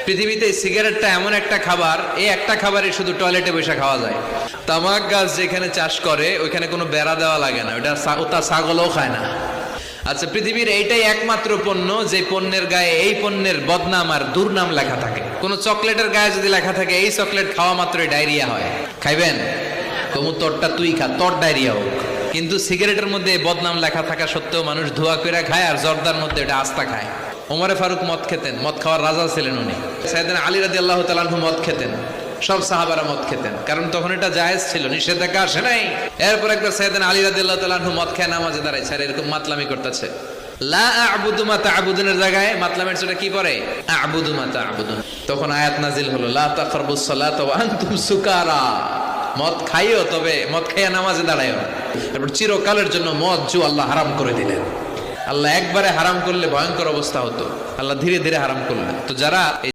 পৃথিবীতে সিগারেটটা এমন একটা খাবার, এই একটা খাবারই শুধু টয়লেটে বসে খাওয়া যায়। তামাক গাছ যেখানে চাষ করে ওইখানে কোনো বেড়া দেওয়া লাগে না, ওটা ছাগলও খায় না। আচ্ছা, পৃথিবীর এইটাই একমাত্র পণ্য যে পণ্যের গায়ে এই পণ্যের বদনাম আর দুর্নাম লেখা থাকে। কোন চকলেটের গায়ে যদি লেখা থাকে এই চকলেট খাওয়া মাত্রই ডায়রিয়া হয়, খাইবেন? তবু তোরটা তুই খা, তোর ডায়রিয়া হোক। কিন্তু সিগারেটের মধ্যে এই বদনাম লেখা থাকা সত্ত্বেও মানুষ ধোয়া করে খায়, আর জর্দার মধ্যে এটা আস্তা খায়। ওমরে ফারুক মদ খেতেন, মদ খাওয়ার রাজা ছিলেন উনি। সাইয়েদনা আলী রাদিয়াল্লাহু তাআলা আনহু মদ খেতেন, সব সাহাবারা মদ খেতেন, কারণ তখন এটা জায়েজ ছিল, নিষেধাজ্ঞা আসে নাই। এরপর একবার সাইয়েদনা আলী রাদিয়াল্লাহু তাআলা আনহু মদ খেয়ে নামাজে দাঁড়াইছে, আর এরকম মাতলামি করতেছে। লা আ'বুদু মা তা'বুদুনের জায়গায় মাতলামের ছোটা কি পড়ে? আ'বুদু মা তা'বুদুন। তখন আয়াত নাজিল হলো, লা তাকরাবুস সালাতা ওয়া আনতুম সুকারা। মদ খাইও, তবে মদ খাইয়া নামাজে দাঁড়ায়ও। এরপর চিরকালের জন্য মদ জুয়া আল্লাহ হারাম করে দিলেন। আল্লাহ একবারে হারাম করলে ভয়ঙ্কর অবস্থা হতো, আল্লাহ ধীরে ধীরে হারাম করলেন। তো যারা